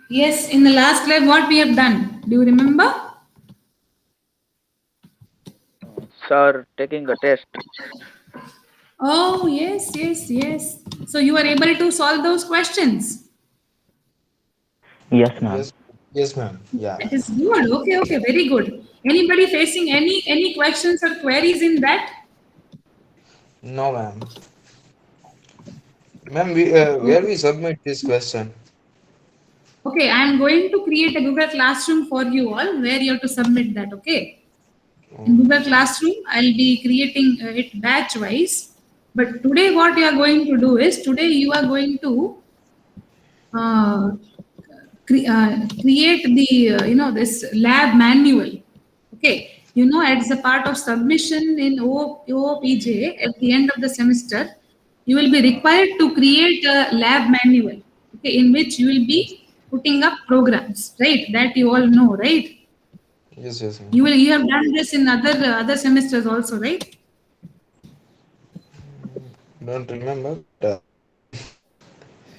Yes, in the last lab, what we have done? Do you remember? Sir, taking a test. Oh, yes, yes, yes. So you are able to solve those questions. Yes, ma'am. Yes, yes, ma'am. Yeah. That is good. Okay, okay, very good. Anybody facing any questions or queries in that? No, ma'am. Ma'am, where Okay, we submit this question? okay. I am going to create a Google Classroom for you all where you have to submit that. Okay. In Oh, Google Classroom, I'll be creating it batch wise. But today, what you are going to do is today you are going to uh, create the this lab manual. Okay, as a part of submission in OOPJ at the end of the semester, you will be required to create a lab manual, okay, in which you will be putting up programs, right? That you all know, right? yes, yes, ma'am. You have done this in other semesters also, right? Don't remember, but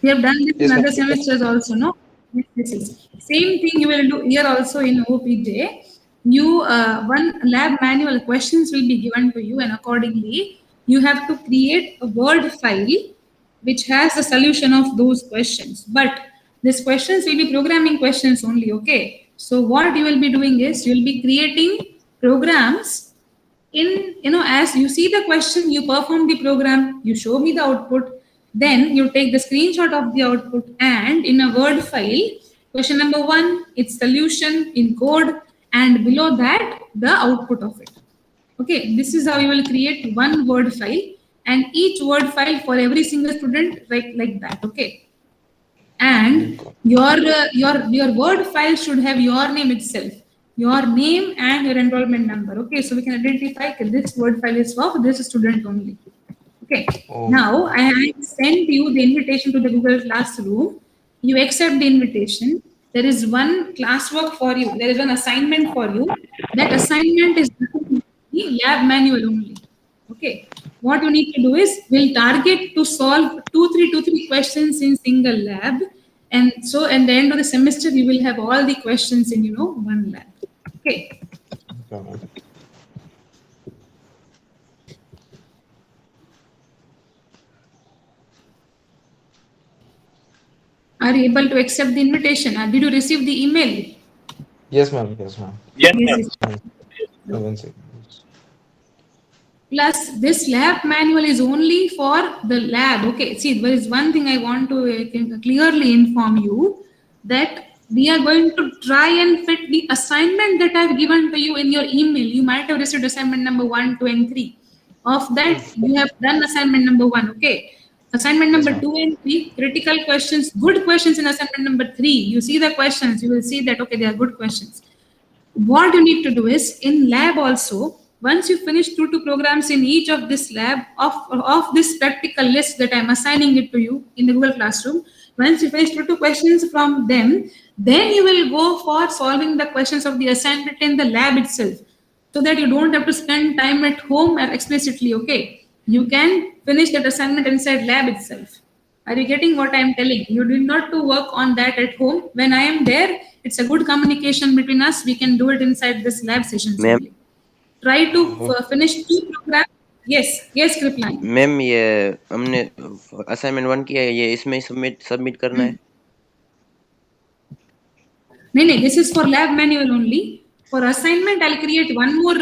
We have done this in yes, ma'am. other semesters also, no? Yes, yes, yes. Same thing you will do here also in OPJ. You one lab manual questions will be given to you, and accordingly, you have to create a Word file which has the solution of those questions. But these questions will be programming questions only. Okay. So what you will be doing is you will be creating programs in, as you see the question, you perform the program, you show me the output, then you take the screenshot of the output, and in a Word file, question number 1, its solution in code, and below that the output of it. Okay, this is how you will create one Word file, and each Word file for every single student, like that. Okay, and Okay. your Word file should have your name itself, your name and your enrollment number. Okay, so we can identify that this Word file is of this student only. Okay, Oh, now I sent you the invitation to the Google Classroom. You accept the invitation. There is one classwork for you. There is one assignment for you. That assignment is the lab manual only. Okay. What you need to do is we'll target to solve two, three questions in single lab. And so at the end of the semester, you will have all the questions in, one lab. Okay. okay, ma'am. Are you able to accept the invitation? Did you receive the email? Yes, ma'am. Yes, ma'am. Yes, Yes, ma'am. yes. One one second. Plus, this lab manual is only for the lab. Okay, see, there is one thing I want to clearly inform you, that we are going to try and fit the assignment that I've given to you in your email. You might have received assignment number 1, 2, and 3. Of that, you have done assignment number 1. Okay. Assignment Yes, number ma'am. 2 and 3, critical questions, good questions in assignment number 3. You see the questions, you will see that, okay, they are good questions. What you need to do is in lab also, once you finish 2 programs in each of this lab of this practical list that I'm assigning it to you in the Google Classroom, once you finish two questions from them, then you will go for solving the questions of the assignment in the lab itself, so that you don't have to spend time at home explicitly. Okay, you can finish that assignment inside lab itself. Are you getting what I am telling? You do not to work on that at home. When I am there, it's a good communication between us. We can do it inside this lab sessions ma'am only. Try to Oh, finish 2 programs. Yes, yes, Kripline. Ma'am ये हमने assignment 1 किया है, ये इसमें submit submit करना है. No, no, this is for lab manual only. For assignment, I'll create one more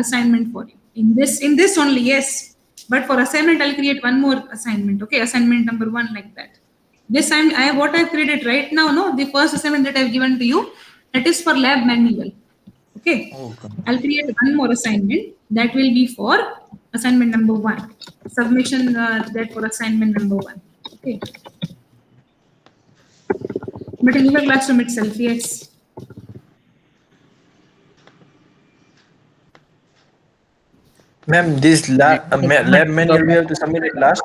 assignment for you. In this only, yes. But for assignment, I'll create one more assignment. Okay, assignment number 1, like that. This what I've created right now. No, the first assignment that I've given to you, that is for lab manual. Okay, okay. I'll create one more assignment that will be for assignment number 1. Submission that for assignment number 1. Okay, but in Google Classroom itself, yes. Ma'am, this lab manual we have to submit it last.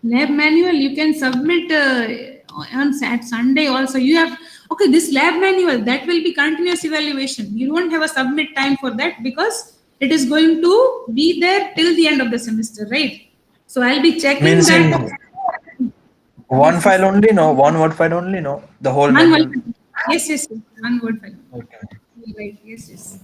Lab manual you can submit on Sunday also. You have, okay, this lab manual that will be continuous evaluation. You don't have a submit time for that because it is going to be there till the end of the semester, right? So I'll be checking Means that. in One file only? No. One word file only? No. The whole One manual. word. Yes, yes, yes. One word file. Okay. Right. Yes, yes.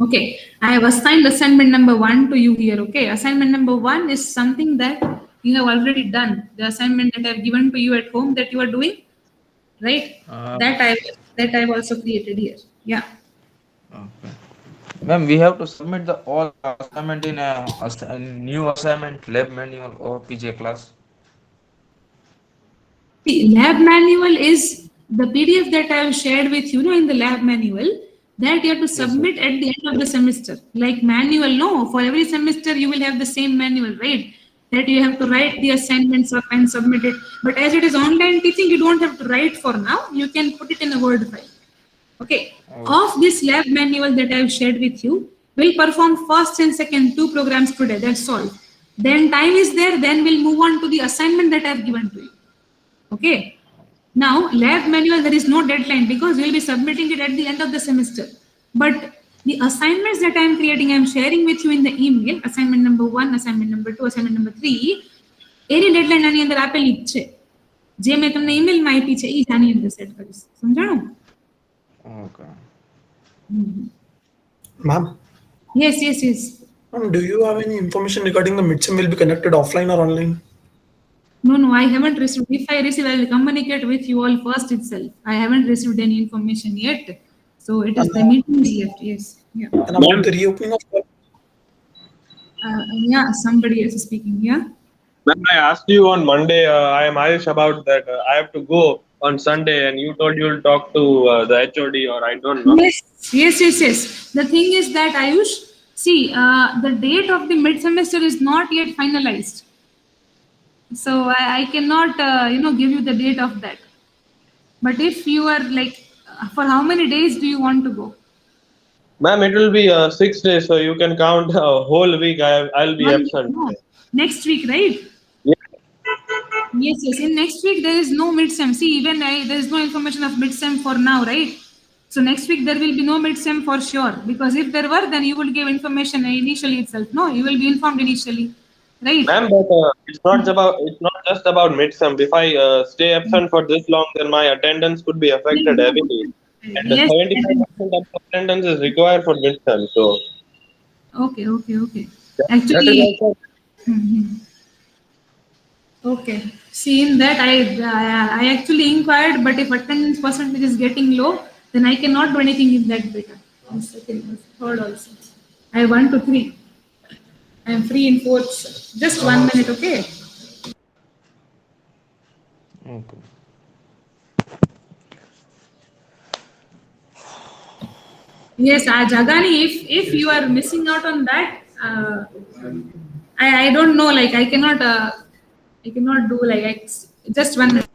Okay, I have assigned assignment number 1 to you here. Okay, assignment number 1 is something that you have already done. The assignment that I have given to you at home that you are doing, right? Uh, That I've also created here. Yeah. okay. Ma'am, we have to submit the all assignment in a new assignment lab manual or PJ class. The lab manual is the PDF that I have shared with you, in the lab manual that you have to Yes, sir. submit at the end of the semester. Like manual, no, for every semester you will have the same manual, right? That you have to write the assignments up and submit it. But as it is online teaching, you don't have to write for now. You can put it in a Word file. Okay. Okay. Of this lab manual that I have shared with you, we'll perform first and second 2 programs today. That's all. Then time is there. Then we'll move on to the assignment that I've given to you. Okay. Now, lab manual, there is no deadline because we will be submitting it at the end of the semester. But the assignments that I am creating, I am sharing with you in the email, assignment number 1, assignment number 2, assignment number 3, any deadline આની અંદર આપેલી જ છે. જે મેં તમને ઈમેલમાં આપી છે એ જ આની અંદર સેટ કરીશ. સમજાણું? Okay. Ma'am, Yes, yes, yes. ma'am, do you have any information regarding the midsem will be conducted offline or online? No, no, I haven't received. If I receive, I will communicate with you all first itself. I haven't received any information yet. So it is the meeting is left. Yes. Yeah. And about the reopening of Yeah, somebody else is speaking. Yeah. When I asked you on Monday, I am Ayush about that. I have to go on Sunday, and you told you'll talk to the HOD, or I don't know. Yes, yes, yes, yes. The thing is that Ayush, see, the date of the mid semester is not yet finalized. So I cannot, give you the date of that. But if you are like, for how many days do you want to go? Ma'am, it will be 6 days, so you can count a whole week. I'll be absent. No. Next week, right? Yeah. Yes, yes. In next week, there is no mid-sem. See, even there is no information of mid-sem for now, right? So next week, there will be no mid-sem for sure. Because if there were, then you will give information initially itself. No, you will be informed initially, right? Ma'am, but it's not just about midsem. If I stay absent for this long, then my attendance could be affected heavily. And Yes. 75% of attendance is required for midsem. So Okay. that Actually, is also. Mhm. Okay. See, in that I actually inquired, but if attendance percentage is getting low, then I cannot do anything in that data. One second, third also. I have 1 to 3. I am free in fourth. Just 1 minute, okay? Okay. Yes, Jagani, if you are missing out on that, I don't know. Like I cannot do like just 1 minute.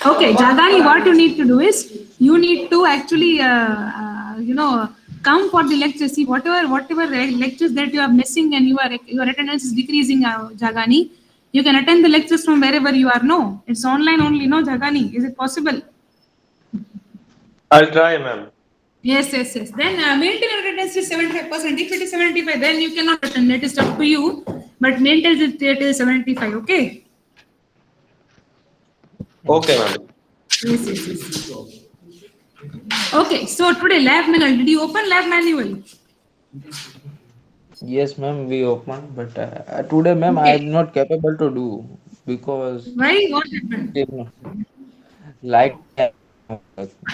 Okay, Jagani, what you need to do is you need to actually, come for the lecture. See, whatever lectures that you are missing and your attendance is decreasing, Jagani, you can attend the lectures from wherever you are. No, it's online only. No, Jagani, is it possible? I'll try, ma'am. Yes. Then maintain your attendance is 75%. If it is 75, then you cannot attend. That is up to you. But maintain it is 75. Okay. Okay, ma'am. Yes. Okay, so today lab manual. Did you open lab manual? Yes, ma'am, we opened, but today, ma'am, I Okay. am not capable to do because Why? What happened? light.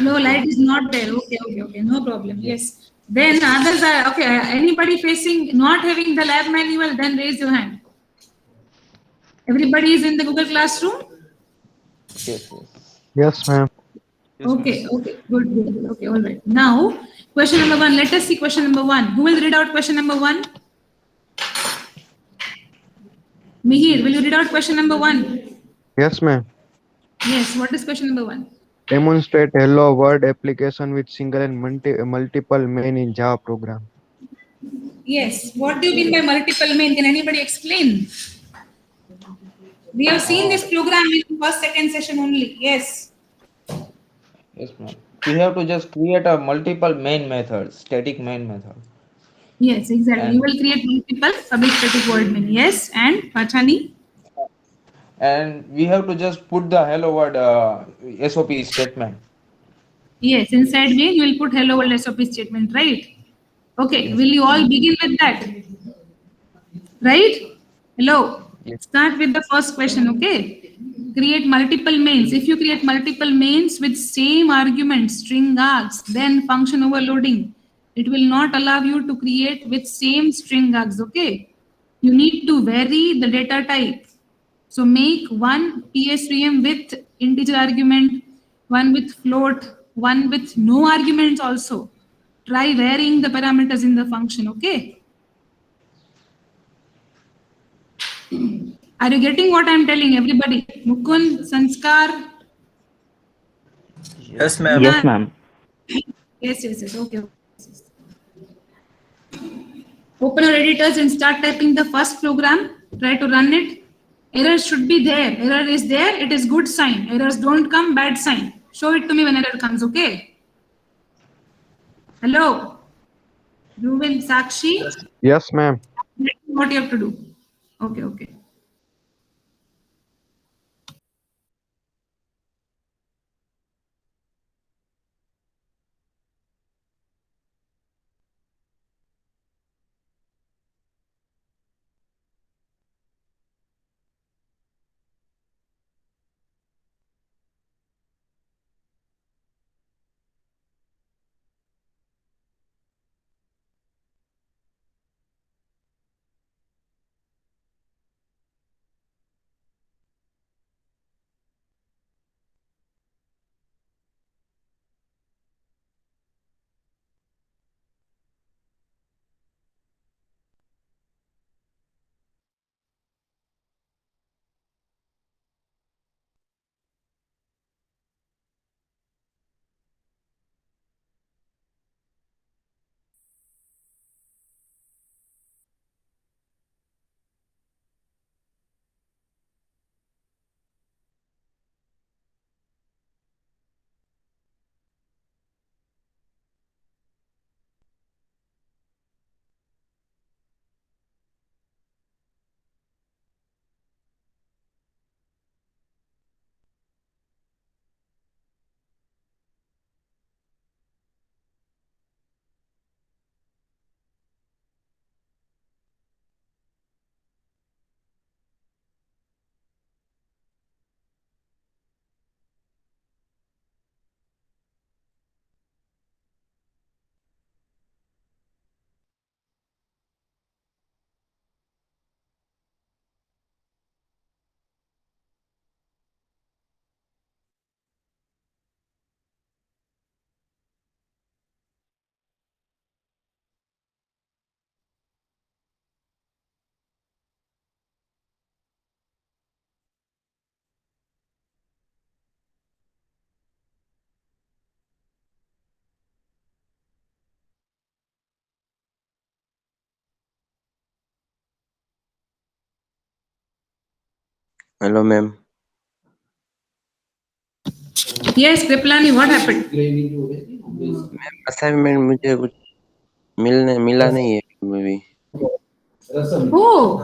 No, light is not there. Okay, okay, okay. No problem. Yes. Then others are okay. Anybody facing not having the lab manual, then raise your hand. Everybody is in the Google Classroom? Yes, yes. Yes, ma'am. Okay, okay. Good, good, good. Okay, all right. Now, question number one. Let us see question number one. Who will read out question number one? Mihir, will you read out question number one? Yes, ma'am. Yes. What is question number one? Demonstrate hello world application with single and multiple main in Java program. Yes. What do you mean by multiple main? Can anybody explain? We have seen this program in first, second session only. Yes. Yes, ma'am. We have to just create a multiple main method, static main method. Yes, exactly. You And will create multiple public static void main. Yes. And Pachani? we have to just put the hello world SOP statement. Yes. Inside main, you will put hello world SOP statement, right? Okay. Yes. Will you all begin with that? Right? Hello. Yes. Start with the first question, okay? Create multiple mains. If you create multiple mains with same argument, string args, then function overloading, it will not allow you to create with same string args, okay? You need to vary the data type. So make one PSVM with integer argument, one with float, one with no arguments also. Try varying the parameters in the function, okay? Are you getting what I'm telling everybody? Mukund, Sanskar, Yes, ma'am. Yes, Kunal? ma'am. Yes, yes, yes. Okay. Open your editors and start typing the first program. Try to run it. Errors should be there. Error is there. It is good sign. Errors don't come, bad sign. Show it to me when error comes. Okay. Hello. Reuben, Sakshi. Yes, ma'am. What you have to do. Okay, okay. Hello, ma'am. Yes, Kriplani, what happened? Assignment मुझे कुछ मिला नहीं है अभी. Oh,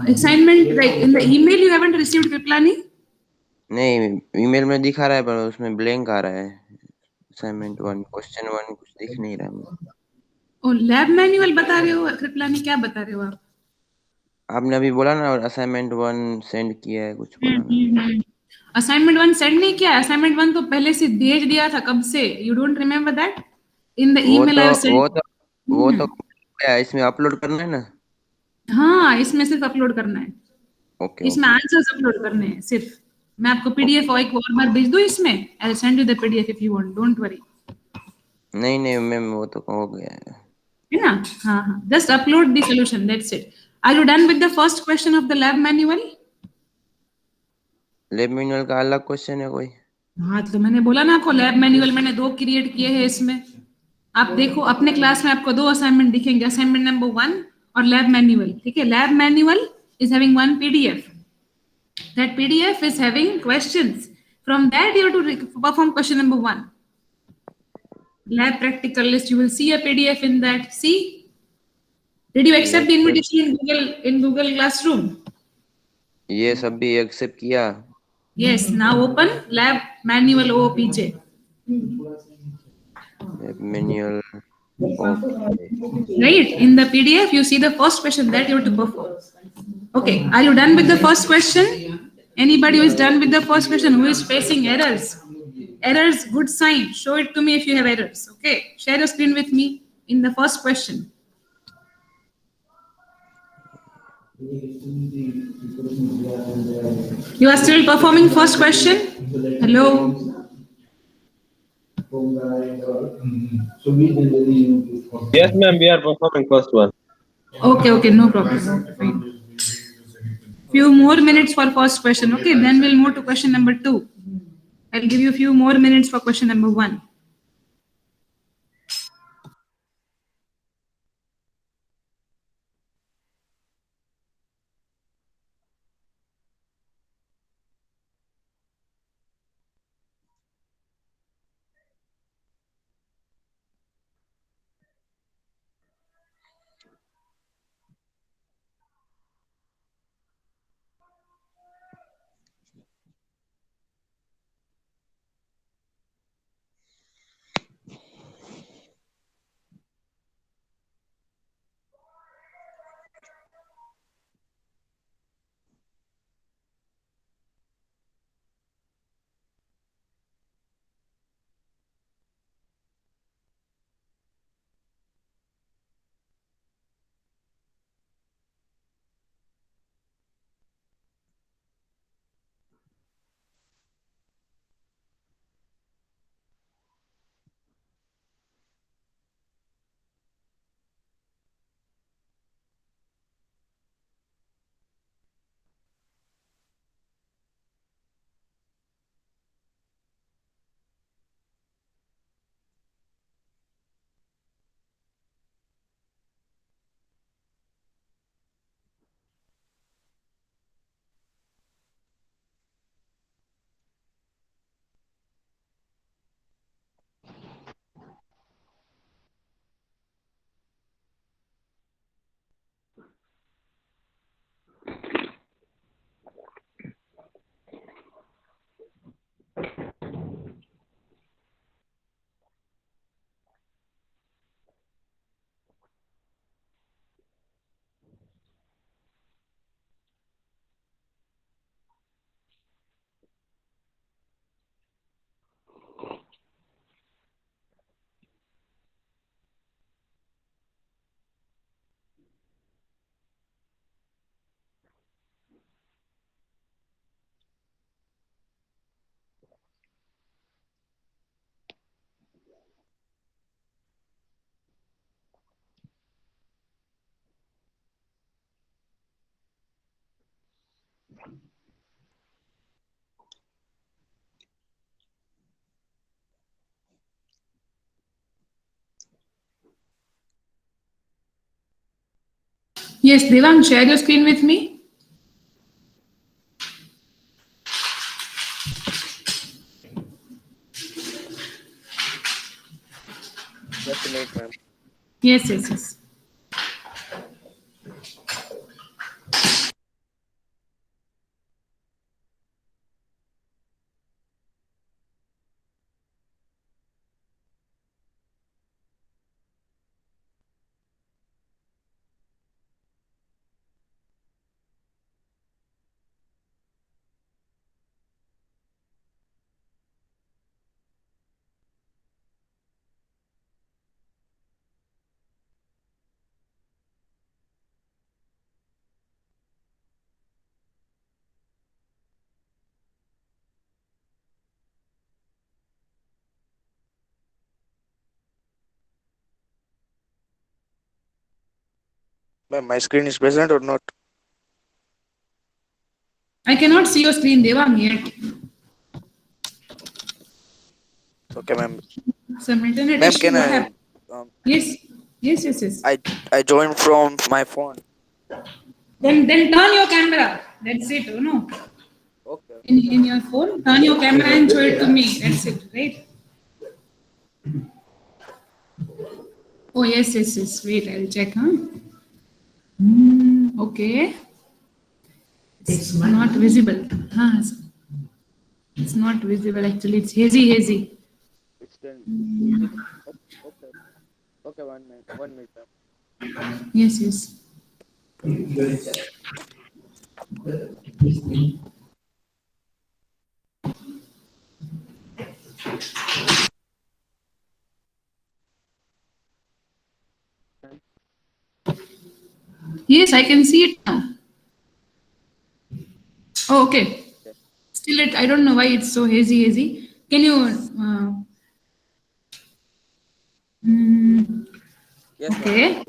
assignment, like in the email you haven't received Kriplani? नहीं, email में दिखा रहा है पर उसमें ब्लैंक आ रहा है. असाइनमेंट 1 क्वेश्चन 1 कुछ दिख नहीं रहा है. ओ लैब मैनुअल बता रहे हो कृपलानी, क्या बता रहे हो आप? आपने अभी बोला ना, और असाइनमेंट 1 सेंड किया है, कुछ बोला ना। असाइनमेंट 1 सेंड नहीं किया। असाइनमेंट 1 तो पहले से भेज दिया था कब से। You don't remember that? In the वो ईमेल तो आई वो तो वो सेंड। तो इसमें अपलोड करना है ना। हाँ, इसमें सिर्फ अपलोड करना है। ओके इसमें ओके आंसर्स अपलोड करने हैं सिर्फ। मैं आपको ओके। पीडीएफ और एक और बार भेज दूं इसमें। I will send you the PDF if you want, don't worry. नहीं नहीं मैम, वो तो हो गया है। है ना? हाँ हाँ, just upload the solution, that's it. Are you done with the first question of the lab manual? Lab manual का अलग क्वेश्चन है कोई? हाँ, तो मैंने बोला ना आपको, लैब मैनुअल मैंने 2 क्रिएट किए हैं इसमें। आप देखो अपने क्लास में आपको 2 असाइनमेंट दिखेंगे, असाइनमेंट नंबर 1 और लैब मैनुअल। ठीक है, lab manual is having 1 PDF. That PDF is having questions. From that, you have to perform question number 1. Lab practical list. You will see a PDF in that. See? Did you accept the ये invitation in Google Classroom? ये सब भी accept किया। Yes. Now open lab manual OOPJ. Lab manual, okay. Right? In the PDF, you see the first question that you have to perform. Okay. Are you done with the first question? Anybody who is done with the first question, who is facing errors? Errors, good sign. Show it to me if you have errors. Okay. Share your screen with me in the first question. You are still performing first question? Hello? Yes, ma'am, we are performing first one. Okay, okay, no problem. Okay, fine. Few more minutes for first question. Okay, then we'll move to question number 2. I'll give you a few more minutes for question number 1. Yes, Devang, share your screen with me. Just a minute, ma'am. Yes, yes, yes. Ma'am, my screen is present or not? I cannot see your screen, Devang, yet. Okay, ma'am. Some internet Ma'am, issue. can What I? happened? Yes. I joined from my phone. Then turn your camera. That's it. Oh, no. Okay. In your phone, turn your camera and show it to me. That's it, right? Oh, yes. Wait, I'll check, huh? Okay. It's not visible. It's not visible actually. It's hazy. It's done. Okay. Okay, 1 minute. 1 minute, ma'am. Yes. Yes, I can see it now. Oh, okay. Still, I don't know why it's so hazy. Can you? Yes, Okay. ma'am.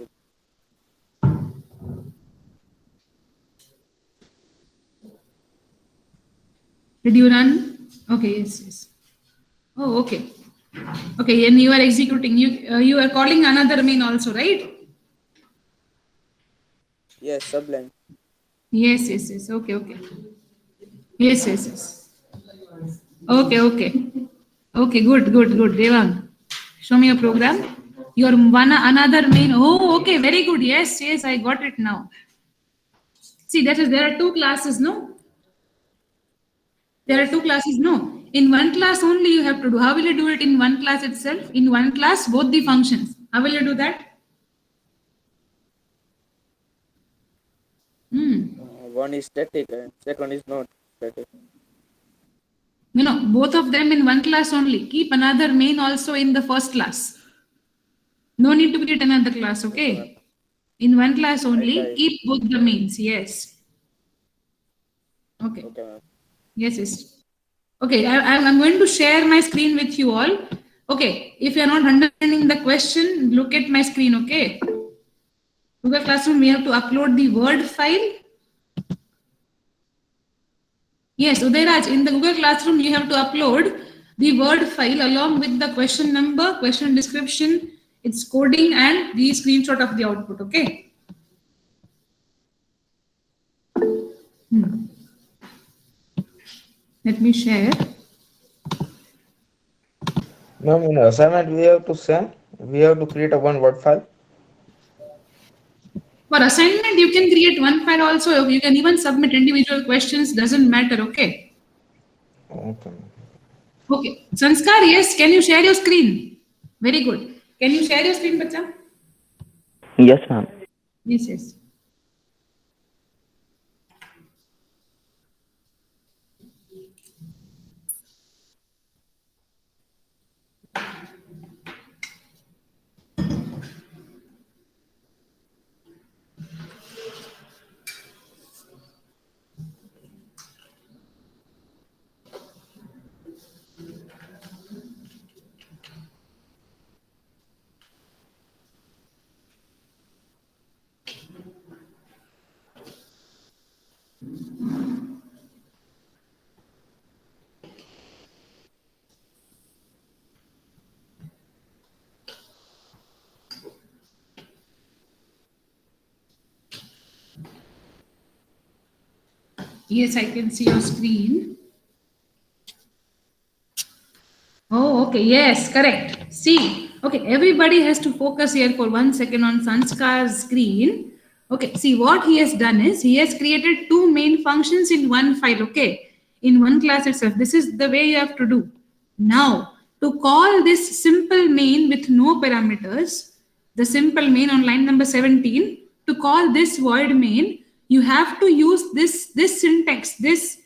Did you run? Okay. Yes. Oh, okay. Okay, and you are executing. You are calling another main also, right? Yes, Sublime. Yes. Okay. Yes. Okay. Okay, good. Devang, show me your program. Your another main. Oh, okay, very good. Yes, I got it now. See, there are two classes, no? There are two classes, no? In one class only you have to do. How will you do it in one class itself? In one class, both the functions. How will you do that? One is static and second is not static. No, both of them in one class only. Keep another main also in the first class. No need to create another class, okay? In one class only, keep both the mains, yes. Okay. Okay, ma'am. Yes. Okay, I'm going to share my screen with you all. Okay, if you're not understanding the question, look at my screen, okay? Google Classroom, we have to upload the Word file. Yes, Udayraj, in the Google Classroom, you have to upload the Word file along with the question number, question description, its coding, and the screenshot of the output, okay? Let me share. Ma'am, in assignment we have to create a one Word file. For assignment, you can create one file also. You can even submit individual questions, doesn't matter, okay? Okay. Okay. Sanskar, yes, can you share your screen? Very good. Can you share your screen, Bacha? Yes, ma'am. Yes. Yes, I can see your screen. Oh, okay. Yes, correct. See, okay, everybody has to focus here for 1 second on Sanskar's screen. Okay, see what he has done is he has created two main functions in one file, okay, in one class itself. This is the way you have to do. Now, to call this simple main with no parameters, the simple main on line number 17, to call this void main, you have to use this syntax, this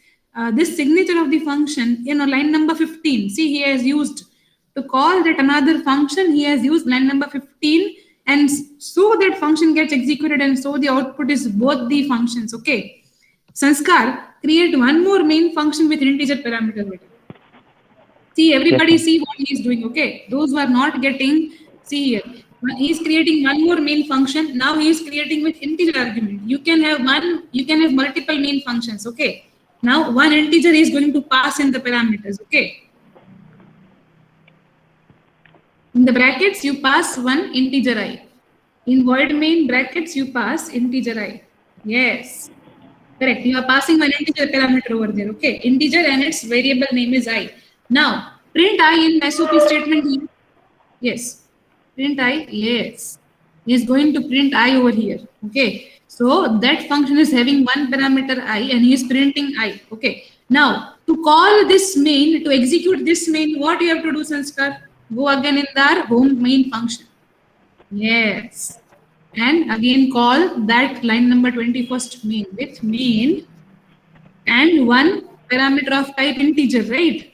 signature of the function in line number 15. See, he has used to call that another function, he has used line number 15, and so that function gets executed, and so the output is both the functions, okay? Sanskar, create one more main function with integer parameter. See, everybody see what he is doing, okay? Those who are not getting, see here. He is creating one more main function. Now he is creating with integer argument. You can have multiple main functions. Okay. Now one integer is going to pass in the parameters. Okay. In the brackets, you pass one integer I. In void main brackets, you pass integer I. Yes. Correct. You are passing one integer parameter over there. Okay. Integer and its variable name is I. Now, print I in SOP statement. Yes. Print I. Yes. He is going to print I over here. Okay. So that function is having one parameter I and he is printing I. Okay. Now, to call this main, to execute this main, what you have to do, Sanskar? Go again in the home main function. Yes. And again call that line number 21st main with main and one parameter of type integer, right?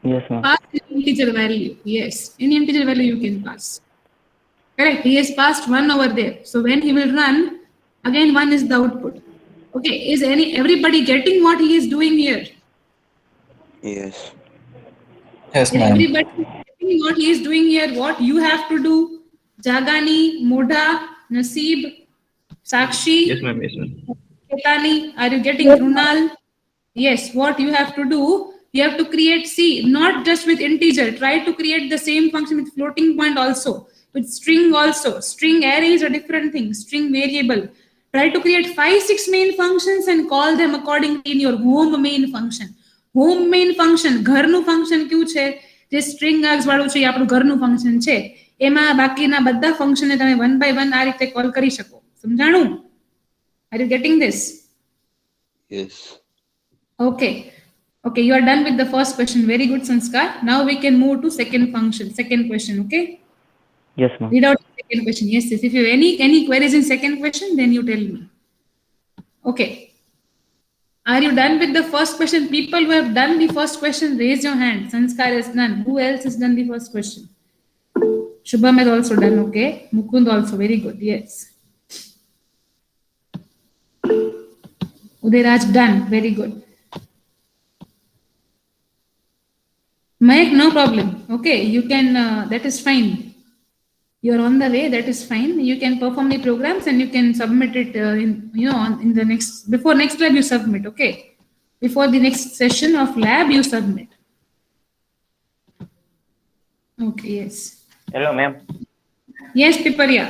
Yes, ma'am. Pass an integer value. Yes, any integer value you can pass. Correct. He has passed 1 over there. So when he will run, again 1 is the output. Okay. Is everybody getting what he is doing here? Yes. Yes, Is ma'am. everybody getting what he is doing here? What you have to do? Jagani, Modha, Naseeb, Sakshi, Yes, ma'am. Yes, ma'am. Ketani, are you getting Krunal? Yes, what you have to do, you have to create C, not just with integer. Try to create the same function with floating point also, with string also. String array is a different thing, string variable. Try to create 5-6 main functions and call them accordingly in your home main function. Home main function, ઘરનું function ક્યુ છે? જે string args વાળું છે, એ આપણું ઘરનું function છે. એમાં બાકીના બધા function ને તમે one by one આ રીતે call કરી શકો. સમજાણું? Are you getting this? Yes. Okay. Okay, you are done with the first question. Very good, Sanskar. Now we can move to second question. Okay. Yes, ma'am. Read out the second question. Yes. If you have any queries in second question, then you tell me. Okay. Are you done with the first question? People who have done the first question, raise your hand. Sanskar is done. Who else has done the first question? Shubham is also done. Okay. Mukund also. Very good. Yes. Udayraj done. Very good. Mike, no problem. Okay, you can, that is fine. You're on the way, that is fine. You can perform the programs and you can submit it in the before next lab you submit, okay? Before the next session of lab you submit. Okay, yes. Hello, ma'am. Yes, Piparia.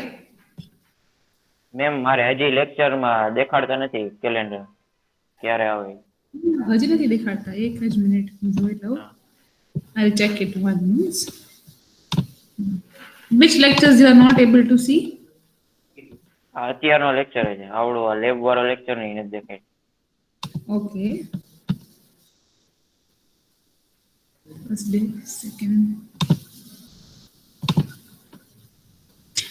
Ma'am મારે હજી લેક્ચરમાં દેખાડતા નથી calendar ક્યારે આવે. હજી નથી દેખાડતા. એક જ મિનિટ હું જોઈ લઉં. I'll check it once. Which lectures you are not able to see? અત્યારનો લેક્ચર છે આવડો લેબ વાળો લેક્ચર નહીં નથી દેખાય. Okay. First day, second.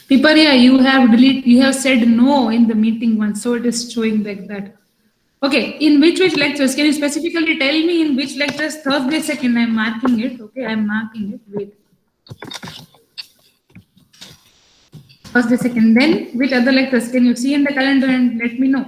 Piparia, you have said no in the meeting once, so it is showing like that. Okay, in which lectures? Can you specifically tell me in which lectures? Thursday, second, I'm marking it. Okay, I'm marking it. Wait. Thursday, second. Then, which other lectures? Can you see in the calendar and let me know?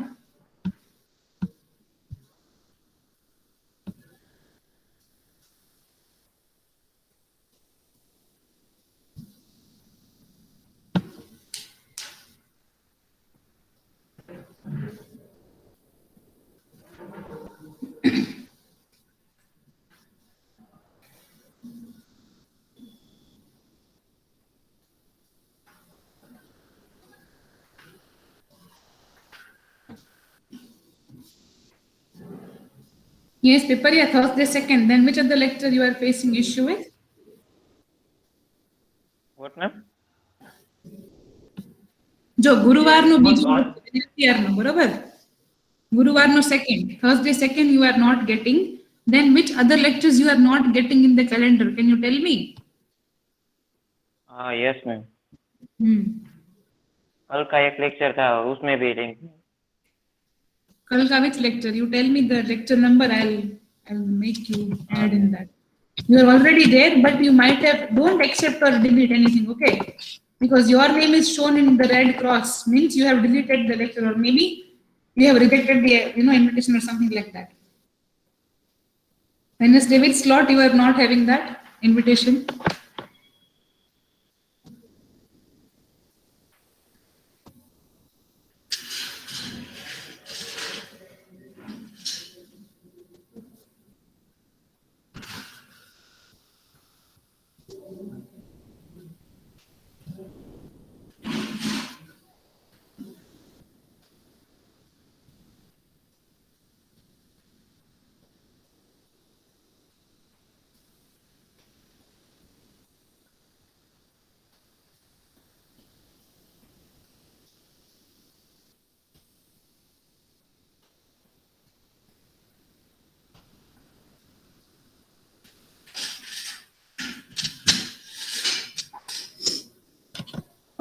Yes, Piparia, Thursday, second. Then which other lecture you are facing issue with? What, ma'am? જો ગુરુવારનો બીજો અત્યારનો બરોબર ગુરુવારનો second, Thursday second you are not getting. Then which other lectures you are not getting in the calendar? Can you tell me? Yes, ma'am. कल का एक lecture था उसमें भी लिंक. कल का which lecture? You tell me the lecture number. I'll make you add in that. You are already there, but you might have, don't accept or delete anything, okay? Because your name is shown in the red cross, means you have deleted the lecture, or maybe you have rejected the invitation or something like that. Wednesday, which slot you are not having that invitation?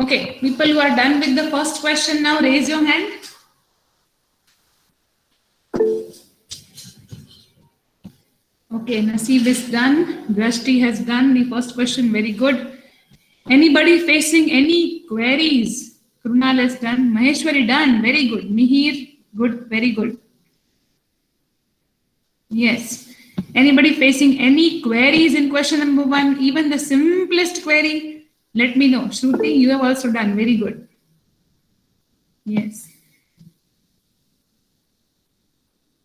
Okay, people who are done with the first question now, raise your hand. Okay, Naseeb is done. Drashti has done the first question. Very good. Anybody facing any queries? Krunal has done. Maheshwari done. Very good. Mihir, good. Very good. Yes. Anybody facing any queries in question number 1? Even the simplest query? Let me know. Shruti, you have also done. Very good. Yes.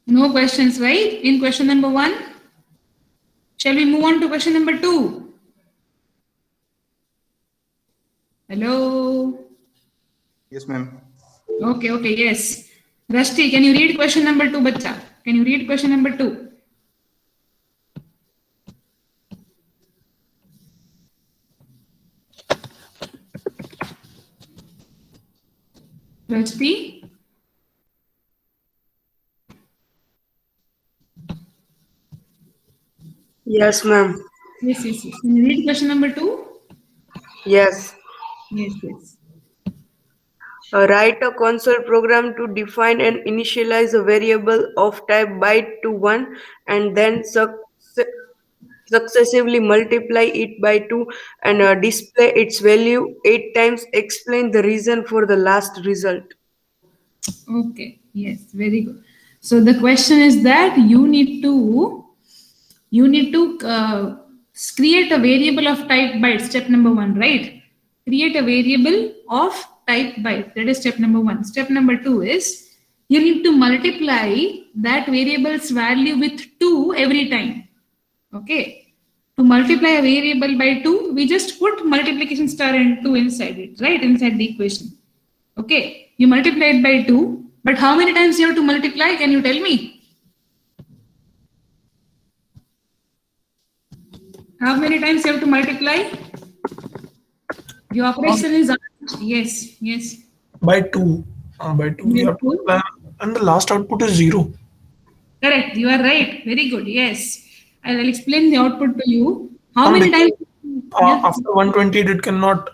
No questions, right? In question number 1? Shall we move on to question number 2? Hello? Yes, ma'am. Okay, yes. Rashti, can you read question number 2, bacha? Can you read question number 2? Rashti? Yes, ma'am. Yes. Can you read question number 2? Yes. Yes. Write a console program to define and initialize a variable of type byte to 1 and then successively multiply it by 2 and display its value 8 times. Explain the reason for the last result. Okay, yes, very good. So the question is that you need to create a variable of type byte, step number 1, right? Create a variable of type byte, that is step number 1. Step number 2 is you need to multiply that variable's value with 2 every time. Okay, to multiply a variable by 2, we just put multiplication star and 2 inside it, right? Inside the equation. Okay, you multiply it by 2, but how many times you have to multiply? Can you tell me? How many times you have to multiply? The operation is yes. By 2. By 2 we have to multiply, and the last output is 0. Correct, you are right. Very good. Yes, I will explain the output to you. How And many times? after 120 it cannot.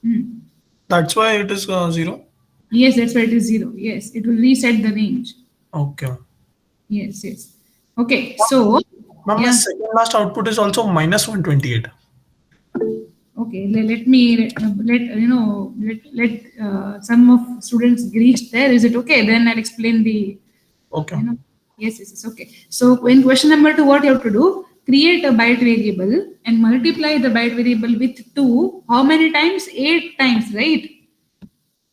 Hmm. That's why it is 0. Yes, that's why it is 0. Yes, it will reset the range. Okay. Yes. Okay, so Ma'am, the second last output is also minus 128. okay, let some of students reach there. Is it okay? Then I'll explain the. Okay. Yes. Okay. So in question number 2, what you have to do? Create a byte variable and multiply the byte variable with 2. How many times? 8 times, right?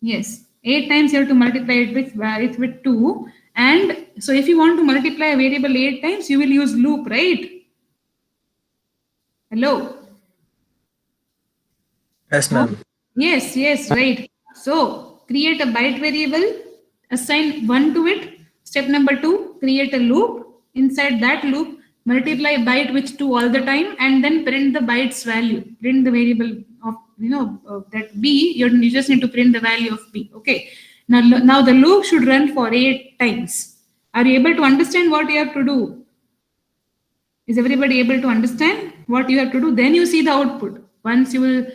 Yes, 8 times you have to multiply it with 2. And so if you want to multiply a variable 8 times, you will use loop, right? Hello? Yes, ma'am. Yes, right. So create a byte variable, assign 1 to it. Step number 2, create a loop. Inside that loop, multiply byte with 2 all the time and then print the byte's value. Print the variable of, that B, you just need to print the value of B. Okay. Now the loop should run for 8 times. Are you able to understand what you have to do? Is everybody able to understand what you have to do? Then you see the output. Once you will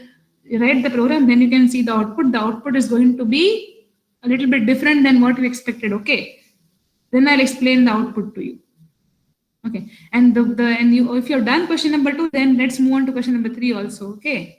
write the program, then you can see the output. The output is going to be a little bit different than what you expected. Okay. Then I'll explain the output to you. Okay. And if you're done question number 2, then let's move on to question number 3 also. Okay.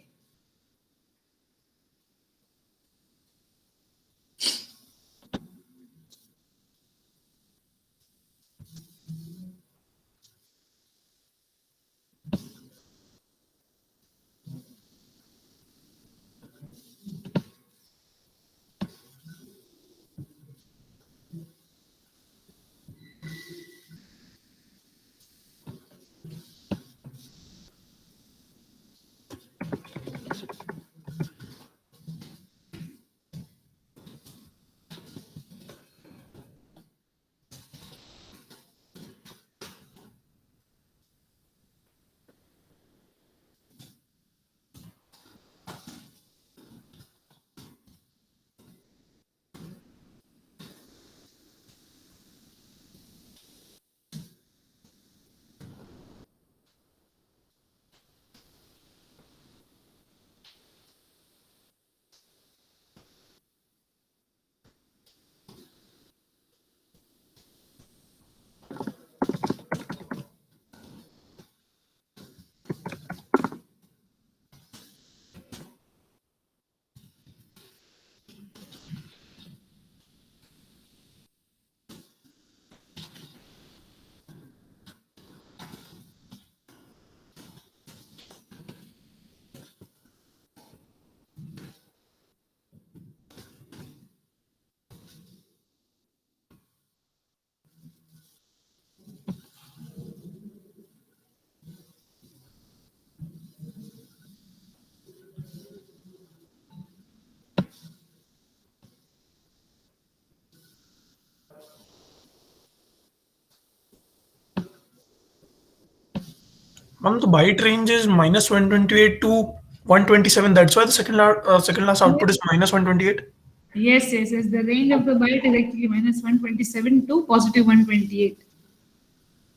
Ma'am, the byte range is minus 128 to 127. That's why the second last output is minus 128. Yes, yes, yes. The range of the byte is actually minus 127 to positive 128.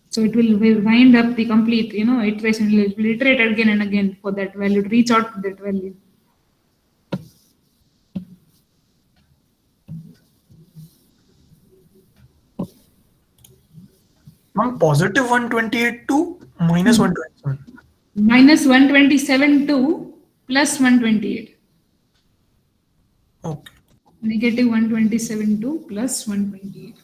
So it will wind up the complete, iteration. It will iterate again and again for that value to reach out to that value. Ma'am, positive 128 to minus 127. Minus 127 to plus 128. Okay. Negative 127 to plus 128.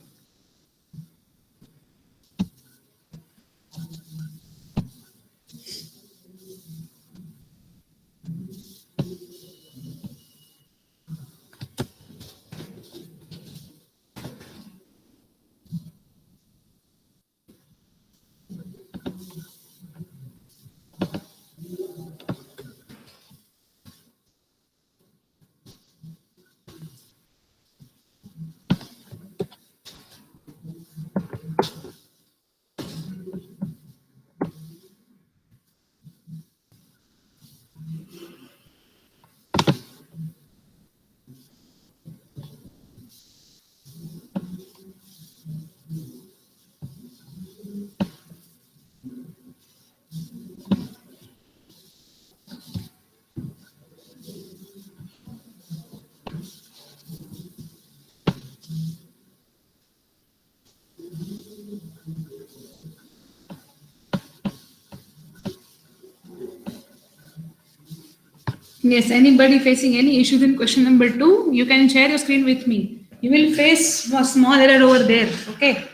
Yes, anybody facing any issues in question number 2, you can share your screen with me. You will face a small error over there, okay?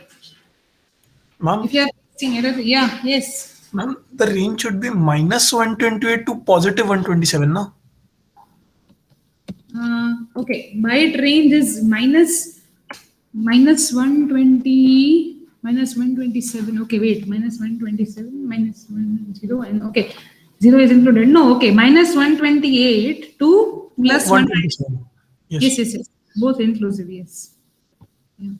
Ma'am, If you are facing error, yeah, yes. ma'am, the range should be minus 128 to positive 127, no? Okay, byte range is minus 120, minus 127. Okay, wait, minus 127, minus 10, and okay, 0 is included. No, okay, minus 128 to plus 127. Yes. Yes, yes, yes. Both inclusive, yes. Yeah.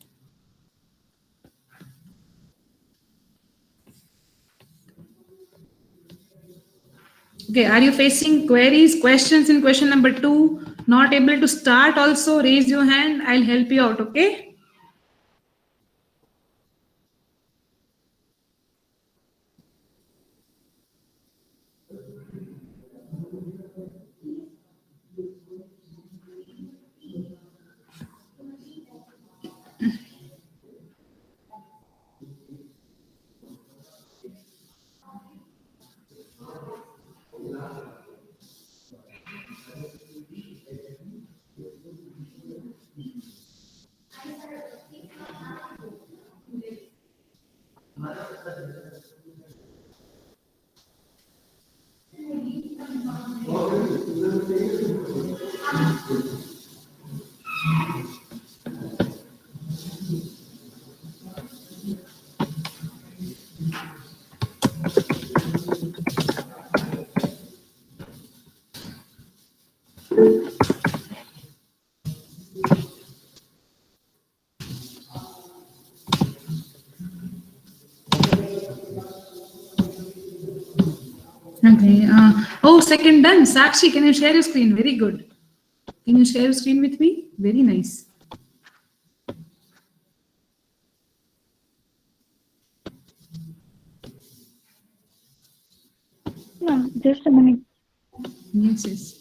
Okay, are you facing queries, questions in question number 2? Not able to start also, raise your hand. I'll help you out, okay? Okay. Oh, second done. Sakshi, can you share your screen? Very good. Can you share your screen with me? Very nice. No, just a minute. Yes, yes.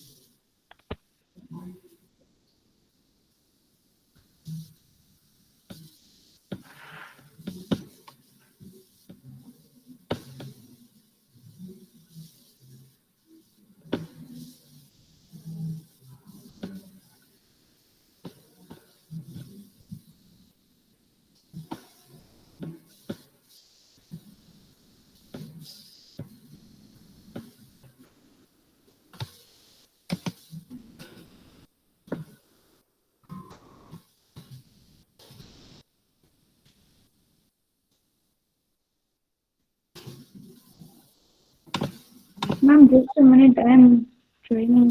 Ma'am, just a minute. I am joining.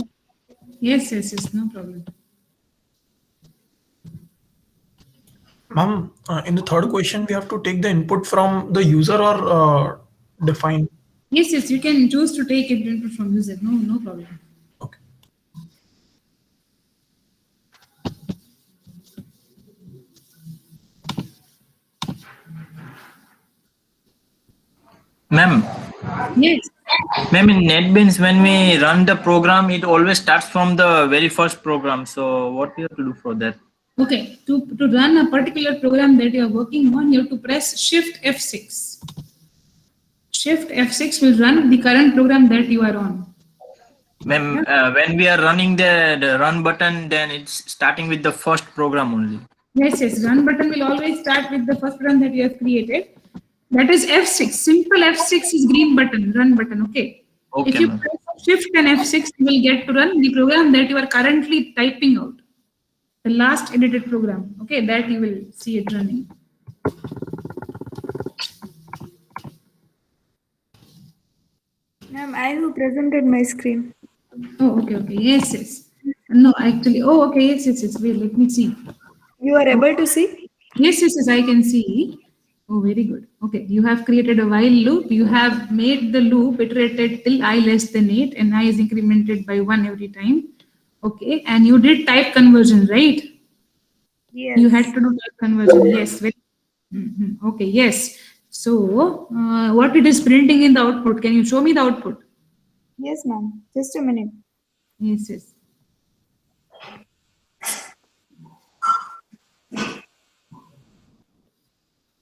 Yes, yes, yes. No problem. Ma'am, in the third question, we have to take the input from the user or define. Yes, yes, you can choose to take it input from user. No problem. Okay. Ma'am, Yes. ma'am, in NetBeans, when we run the program, it always starts from the very first program. So what we have to do for that? Okay. To run a particular program that you are working on, you have to press Shift F6. Shift F6 will run the current program that you are on. Ma'am, when we are running the run button, then it's starting with the first program only. Yes, yes. Run button will always start with the first program that you have created. That is F6. Simple F6 is green button, run button. Okay. Okay, If you ma'am. press Shift and F6, you will get to run the program that you are currently typing out. The last edited program. Okay, that you will see it running. Ma'am, I have presented my screen. Oh, okay, okay. Yes, yes. No, actually. Oh, okay. Yes, yes, yes. Wait, let me see. You are able to see? Yes, yes, yes. I can see. Oh, very good. Okay. You have created a while loop. You have made the loop iterated till I less than 8 and I is incremented by 1 every time. Okay. And you did type conversion, right? Yes. You had to do type conversion. Yes. Okay. Yes. So, what it is printing in the output? Can you show me the output? Yes, ma'am. Just a minute. Yes, yes.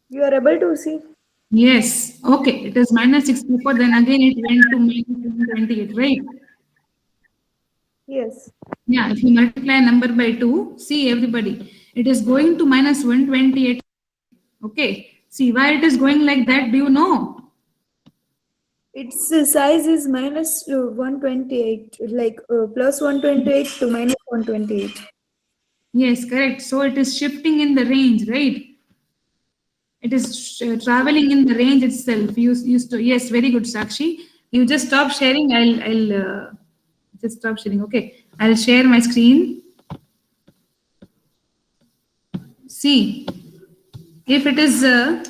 You are able to see? Yes. Okay. It is minus 64. Then again it went to minus 28, right? Yes. Yeah. If you multiply a number by 2, see everybody, it is going to minus 128. Okay. See why it is going like that. Do you know? Its size is minus 128, like plus 128 to minus 128. Yes, correct. So it is shifting in the range, right? It is traveling in the range itself. You used to, yes, very good, Sakshi. You just stop sharing. I'll just stop sharing. Okay, I'll share my screen. See, if it is are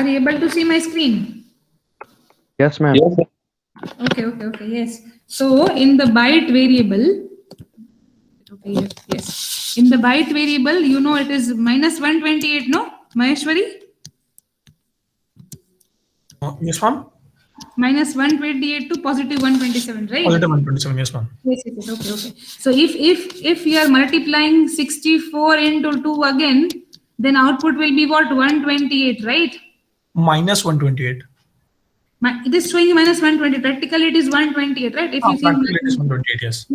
you able to see my screen? Yes, ma'am. Okay, yes. So in the byte variable, okay, yes. In the byte variable, you know it is minus 128, no, Maheshwari? Yes, ma'am. Minus 128 to positive 127, right? Positive 127, yes, ma'am. Yes, okay. So if you are multiplying 64 into 2 again, then output will be what? 128, right? Minus 128. It is showing you minus 120. Practically, it is 128, right? If you Practically it is 128, yes.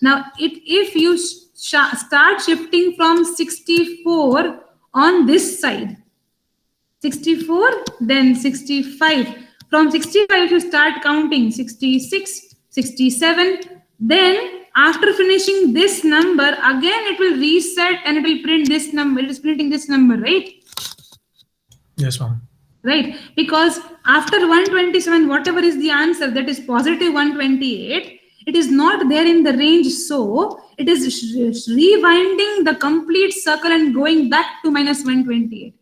Now, if you start shifting from 64 on this side, 64, then 65. From 65, if you start counting 66, 67, then after finishing this number, again it will reset and it will print this number. It is printing this number, right? Yes, ma'am. Right, because after 127, whatever is the answer, that is positive 128, it is not there in the range, so it is rewinding the complete circle and going back to minus 128.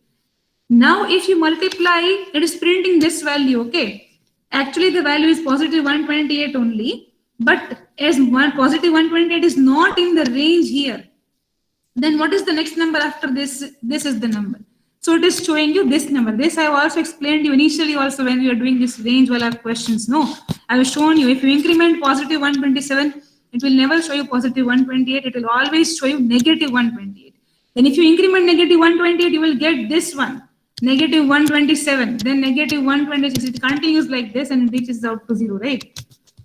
Now if you multiply, it is printing this value. Okay, actually the value is positive 128 only, but as positive 128 is not in the range here, then what is the next number after this? This is the number. So it is showing you this number. This I have also explained you initially also when we are doing this range wala questions. No, I have shown you if you increment positive 127, it will never show you positive 128. It will always show you negative 128. Then if you increment negative 128, you will get this one, negative 127, then negative 126. It continues like this and it reaches out to 0, right?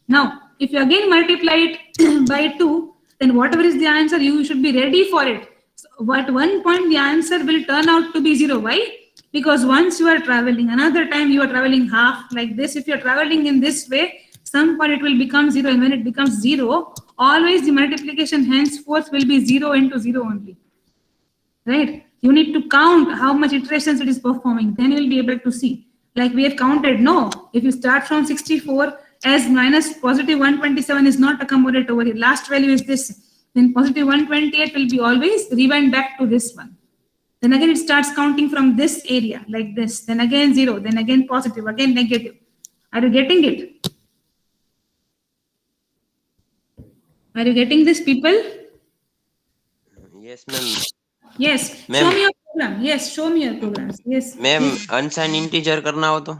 Now, if you again multiply it by 2, then whatever is the answer, you should be ready for it. So at one point, the answer will turn out to be 0. Why? Because once you are traveling, another time you are traveling half like this. If you are traveling in this way, some point it will become 0. And when it becomes 0, always the multiplication henceforth will be 0 into 0 only. Right? You need to count how much iterations it is performing. Then you will be able to see. Like we have counted, no. If you start from 64, as minus positive 127 is not accommodated over here. Last value is this. Then positive 128 will be always rewind back to this one. Then again, it starts counting from this area like this. Then again 0. Then again positive. Again negative. Are you getting it? Are you getting this, people? Yes, ma'am. Yes. Show Ma'am. me your program. Yes. Show me your programs. Yes. Ma'am Yes. Unsigned integer करना हो तो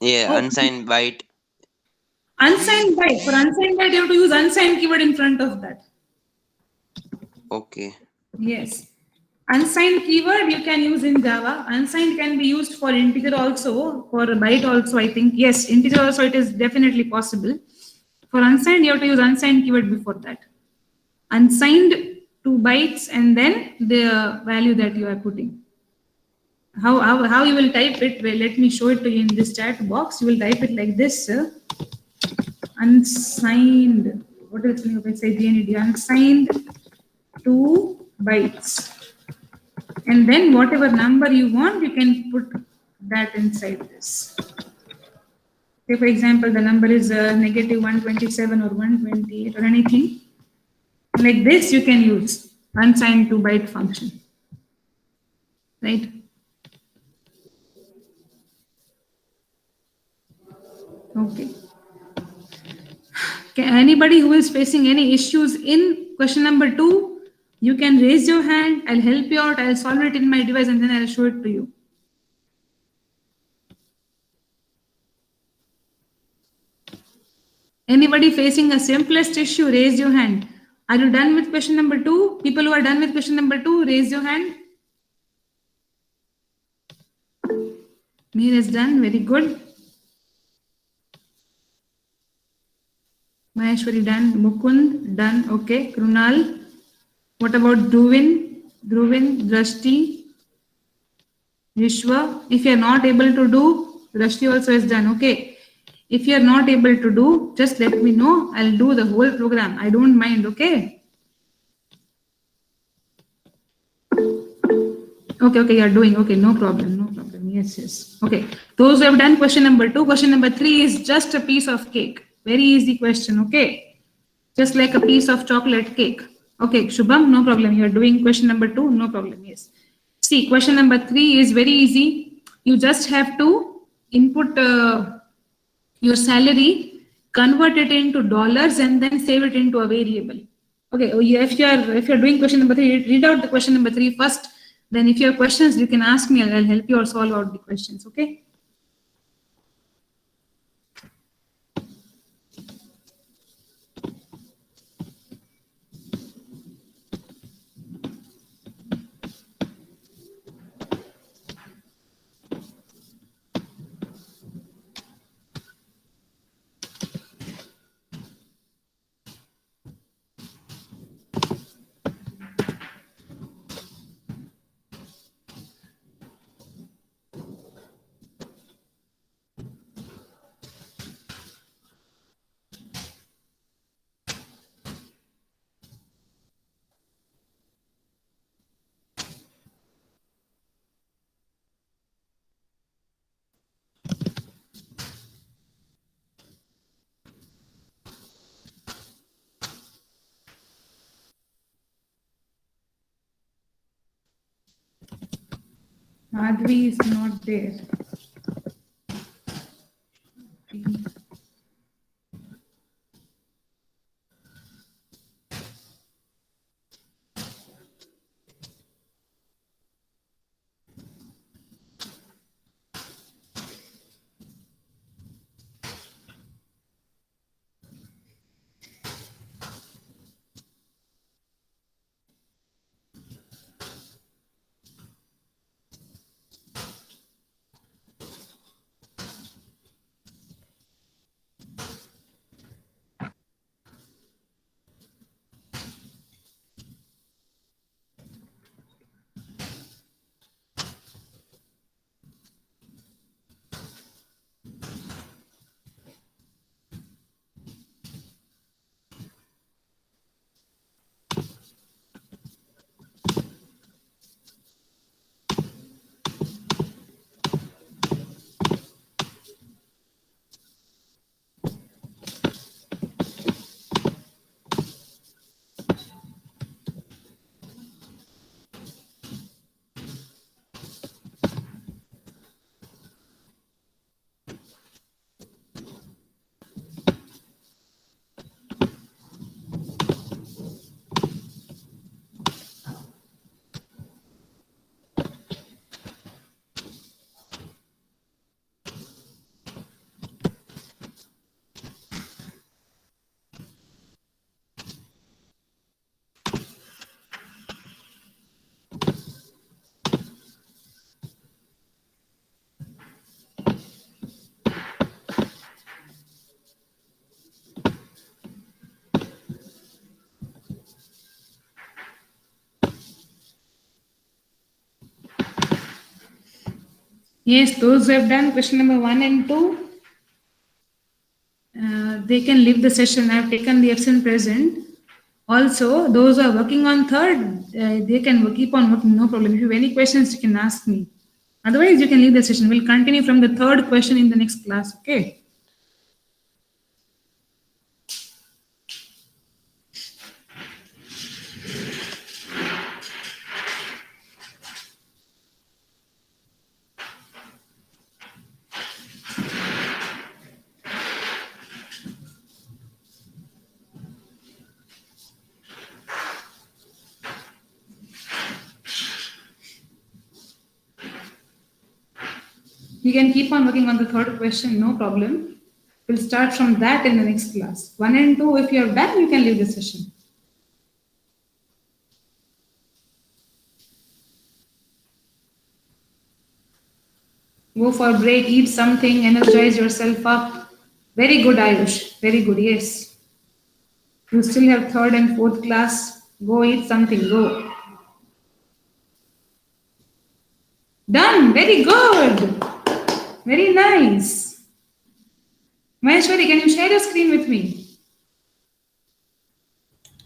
ये Oh. Unsigned byte Unsigned byte. For unsigned byte, you have to use unsigned keyword in front of that. Okay Yes. Unsigned keyword you can use in Java. Unsigned can be used for integer also, for byte also, I think. Yes, integer also it is definitely possible. For unsigned, you have to use unsigned keyword before that. Unsigned 2 bytes and then the value that you are putting. How you will type it? Well, let me show it to you in this chat box. You will type it like this. Unsigned. What is the meaning of SIGND? Unsigned 2 bytes. And then whatever number you want, you can put that inside this. Say for example, the number is negative 127 or 128 or anything. Like this, you can use unsigned 2 byte function. Right? Okay. Anybody who is facing any issues in question number 2, you can raise your hand. I'll help you out. I'll solve it in my device and then I'll show it to you. Anybody facing a simplest issue, raise your hand. Are you done with question number 2? People who are done with question number 2, raise your hand. Mir is done. Very good. Maheshwari done. Mukund done. Okay. Krunal. What about Dhruvin, Drashti, Vishwa? If you are not able to do, Drashti also is done. Okay. If you are not able to do, just let me know. I'll do the whole program. I don't mind. Okay. Okay. You are doing. Okay. No problem. Yes. Okay. Those who have done question number 2, question number 3 is just a piece of cake. Very easy question. Okay. Just like a piece of chocolate cake. Okay, Shubham, no problem. You are doing question number 2, no problem. Yes. See, question number 3 is very easy. You just have to input your salary, convert it into dollars, and then save it into a variable. Okay. If you are doing question number 3, read out the question number 3 first. Then, if you have questions, you can ask me. I'll help you or solve out the questions. Okay. Madhvi is not there. Yes, those who have done question number 1 and 2, they can leave the session. I have taken the absent present. Also, those who are working on third, they can keep on working, no problem. If you have any questions, you can ask me. Otherwise, you can leave the session. We'll continue from the third question in the next class, okay? You can keep on working on the third question, no problem. We'll start from that in the next class. 1 and 2, if you have done, you can leave the session. Go for a break, eat something, energize yourself up. Very good, Ayush. Very good, yes. You still have third and fourth class. Go eat something, go. Done, very good. Very nice. Maheshwari, can you share your screen with me?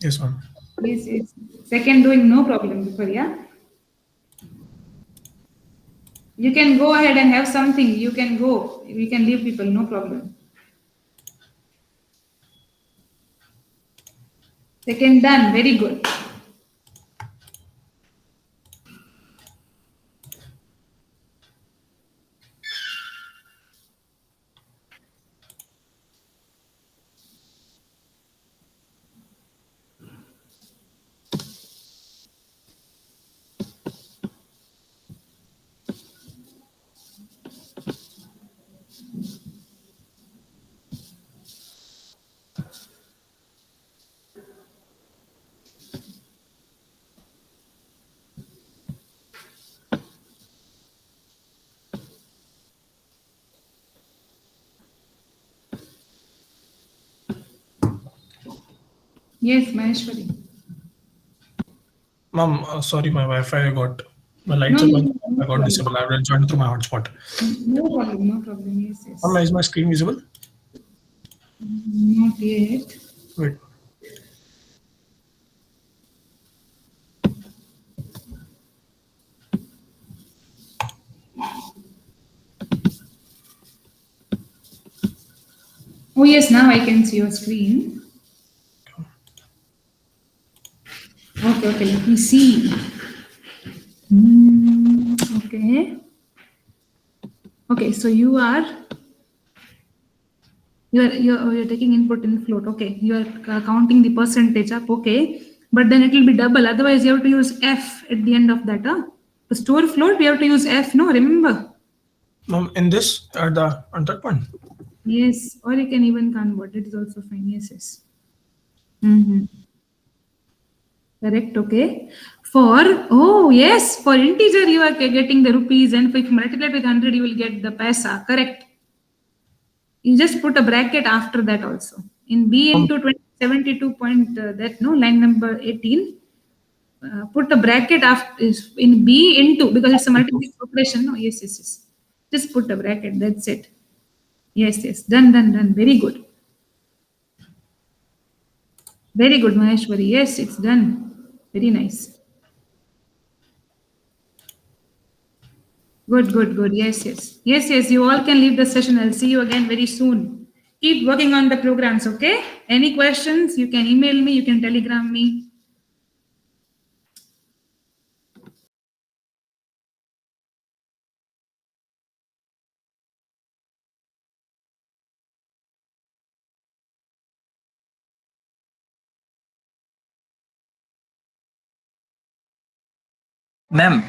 Yes, ma'am. Yes, yes. Second doing, no problem, Viparya. You can go ahead and have something. You can go. We can leave people, no problem. Second done, very good. Yes, Maheshwari. Ma'am, sorry, my Wi-Fi my lights No, are on. no I got problem. disabled. I will join through my hotspot. No problem, no problem. Yes, yes. Ma'am, is my screen visible? Not yet. Wait. Oh, yes, now I can see your screen. Okay, okay, let me see. Okay. Okay, so you're taking input in float. Okay, you are counting the percentage up. Okay, but then it will be double. Otherwise, you have to use F at the end of that. To store float, we have to use F. No, remember. Ma'am, in this on that one. Yes, or you can even convert. It is also fine. Yes, yes. Mm-hmm. Correct. Okay. For integer, you are getting the rupees, and if you multiply it with 100, you will get the paisa. Correct. You just put a bracket after that also. In B into 2072 point, line number 18, put a bracket after in B into, because it's a multiplication operation. No, yes, yes, yes. Just put a bracket. That's it. Yes, yes. Done. Very good. Very good, Maheshwari. Yes, it's done. Very nice. Good. Yes. You all can leave the session. I'll see you again very soon. Keep working on the programs, okay? Any questions, you can email me, you can telegram me. Ma'am,